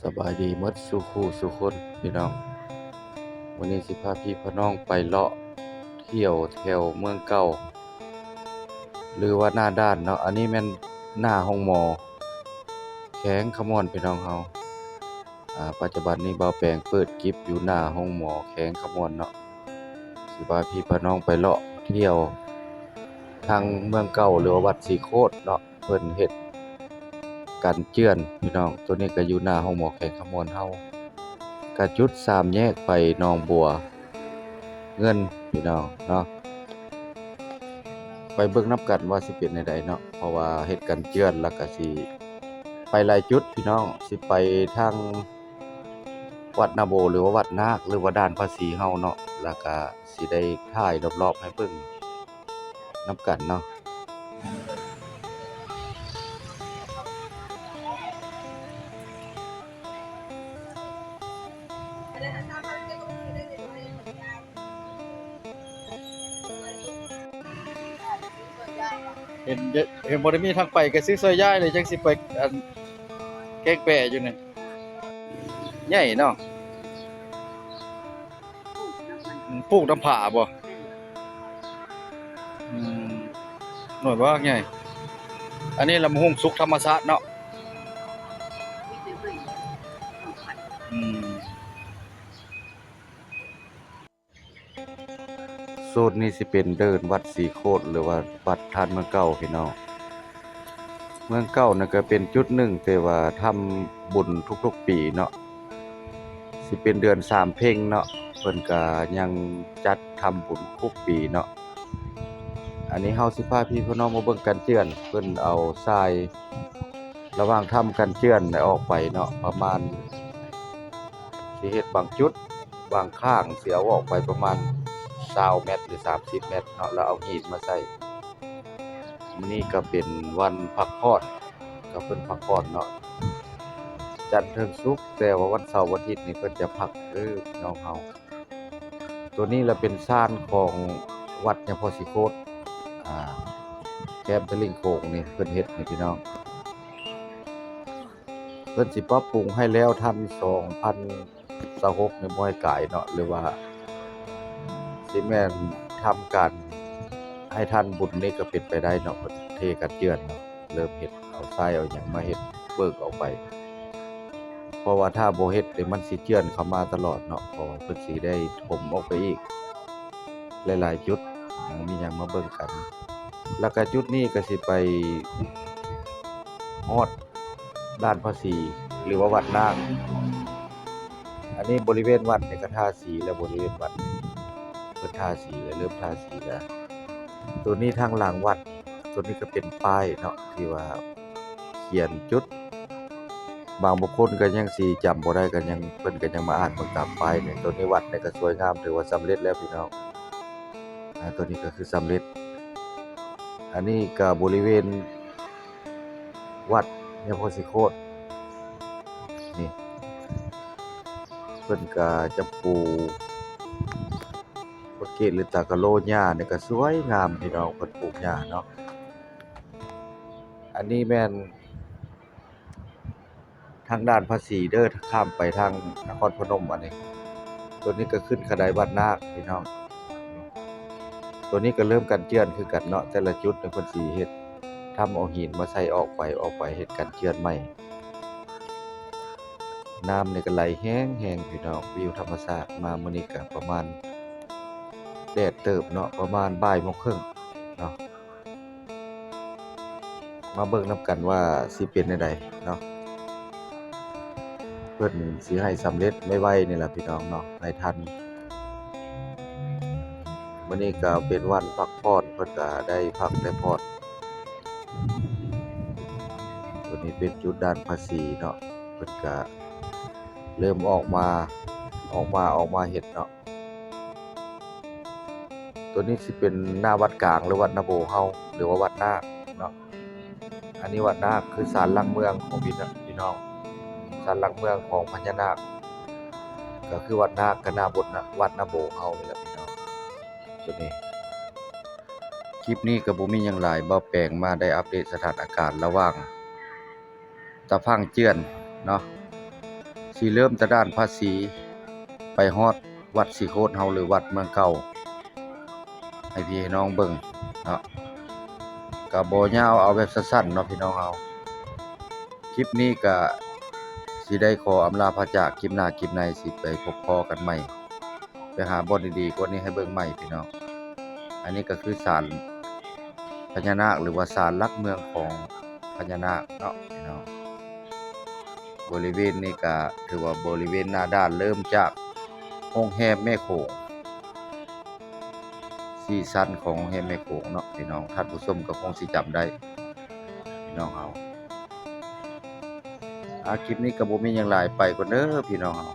สบายดีหมดสู่คู่สู่คนพี่น้องวันนี้สิพาพี่พน้องไปเลาะเที่ยวแถวเมืองเก่าหรือว่าหน้าด้านเนาะอันนี้แม่นหน้าห้องหมอแข้งขมอนพี่น้องเฮาปัจจุบันนี้เบาแปลงเปิดกิฟอยู่หน้าห้องหมอแข้งขมอนเนาะสิพาพี่พน้องไปเลาะเที่ยวทางเมืองเก่าหรือว่าวัดศรีโคตรเนาะเพิ่นเฮ็ดกันเจือนพี่น้องตัวนี้ก็อยู่หน้าห้องหมอแข้งขมอนเฮากะจุด3แยกไปหนองบัวเงินพี่น้องเนาะไปเบิ่งนำกันว่าสิเป็นจั่งใดเนาะเพราะว่าเฮ็ดกันเจือนแล้วก็สิไปหลายจุดพี่น้องสิไปทางวัดนาโบหรือว่าวัดนาคหรือว่าด่านภาษีเฮาเนาะแล้วก็สิได้ถ่ายรอบๆให้เบิ่งนำกันเนาะเห็นบ่ได้มีทางไปก็ซื้อซอยย้ายเลยจังสิไปอันแกงแปะอยู่นี่ใหญ่เนาะปลูกน้ำผาบ่อืมหน่วยบ่ใหญ่อันนี้ลำห้งสุกธรรมชาติเนาะอืมโซนนี้สิเป็นเดินวัดศรีโคตรหรือว่าวัดธาตุเมืองเก่าพี่น้องเมืองเก่านั่นก็เป็นจุดหนึ่งแต่ว่าทำบุญทุกๆปีเนาะสิเป็นเดือน3เพ็งเนาะเพิ่นก็ยังจัดทำบุญทุกปีเนาะอันนี้เฮาสิพาพี่พี่น้องมาเบิ่งกันเจือนเพิ่นเอาทรายระหว่างทำกันเจือนออกไปเนาะประมาณสิเฮ็ดบางจุดบางข้างสิเอาออกไปประมาณ20เมตรหรือ30เมตรเนาะแล้วเอาหินมาใส่มื้อนี้ก็เป็นวันพักผ่อนก็เพิ่นพักผ่อนเนาะจันทร์ถึงศุกร์แต่ว่าวันเสาร์วันอาทิตย์นี่เพิ่นจะพักพี่น้องเฮาตัวนี้ละเป็นศาลของวัดยมพสิโคตรอ่าแคมป์ตะลิ่งโขงนี่เพิ่นเฮ็ดนี่พี่น้องเพิ่นสิปรับปรุงให้แล้วทัน2026นี่บ่ให้กายเนาะหรือว่าสิแม่นทำการให้ทันบุญนี่ก็เป็นไปได้เนาะเพิ่นเทกันเจือนเนาะเริ่มเฮ็ดเอาทรายเอาหยังมาเฮ็ดเบิกออกไปเพราะว่าถ้าบ่เฮ็ดนี่มันสิเจือนเข้ามาตลอดเนาะเพราะว่าเพิ่นสิได้ถมออกไปอีกหลายๆจุดมีหยังมาเบิ่งกันแล้วก็จุดนี้ก็สิไปฮอดด่านภาษีหรือว่าวัดนางอันนี้บริเวณวัดนี่ก็ทาสีแล้วบริเวณวัดเพิ่นทาสีแล้วเริ่มทาสีแล้วตัวนี้ทางหลังวัดตัวนี้ก็เป็นป้ายเนาะที่ว่าเขียนจุดบางบุคคลก็ยังสิจำบ่ได้ก็ยังเพิ่นก็ยังมาอ่านเบิ่งตามป้ายนี่ตัวนี้วัดนี่ก็สวยงามถือว่าสำเร็จแล้วพี่น้องตัวนี้ก็คือสำเร็จอันนี้ก็บริเวณวัดยมพสิโคตรนี่เพิ่นก็จะปูต้นเกศหรือตากะโลหญ้านี่ก็สวยงามพี่น้องเพิ่นปลูกหญ้าเนาะอันนี้แม่นทางด้านภาษีเด้อข้ามไปทางนครพนมอันนี้ตัวนี้ก็ขึ้นกระไดวัดนาคพี่น้องตัวนี้ก็เริ่มกันเจือนคือกันเนาะแต่ละจุดเพิ่นสิเฮ็ดทำเอาหินมาใส่ออกไปเฮ็ดกันเจือนใหม่น้ำนี่ก็ไหลแห้งๆพี่น้องวิวธรรมชาติมามื้อนี้ก็ประมาณแดดเติบเนาะประมาณบ่ายโมงครึ่งเนาะมาเบิ่งนำกันว่าสิเป็นจั่งใดเนาะเพิ่นสิให้สำเร็จไวๆนี่ล่ะพี่น้องเนาะให้ทันมื้อนี้ก็เป็นวันพักผ่อนเพิ่นก็ได้พักได้ผ่อนตัวนี้เป็นจุดด้านภาษีเนาะเพิ่นก็เริ่มออกมาเฮ็ดเนาะตัวนี้สิเป็นหน้าวัดกลางหรือวัดนาโบเฮาหรือว่าวัดนาคเนาะอันนี้วัดนาคคือศาลหลักเมืองของพี่น้องศาลหลักเมืองของพญานาคก็คือวัดนาคกับนาบทนะวัดนาโบเฮานี่แหละพี่น้องตัวนี้คลิปนี้ก็บ่มีหยังหลายบ่แปลงมาได้อัปเดตสถานการณ์ระหว่างตะพังเจือนเนาะ สิเริ่มแต่ด้านภาษีไปฮอดวัดสิโคตเฮาหรือวัดเมืองเก่าให้พี่ให้น้องเบิ่งเนาะก็บ่ยาวเอาแบบสั้นๆเนาะพี่น้องเฮาคลิปนี้ก็สิได้ขออำลาพระจากคลิปหน้าคลิปในสิไปพบพ้อกันใหม่ไปหาบ่อนดีๆกว่านี้ให้เบิ่งใหม่พี่น้องอันนี้ก็คือศาลพญานาคหรือว่าศาลหลักเมืองของพญานาคเนาะพี่น้องบริเวณนี้ก็ถือว่าบริเวณหน้าด้านเริ่มจากโรงแรมแม่โขงซีซั่นของโรงแรมแม่โขงเนาะพี่น้องท่านผู้ชมก็คงสิจำได้พี่น้องเฮาคลิปนี้ก็บ่มีหยังหลายไปก่อนเด้อพี่น้องเฮา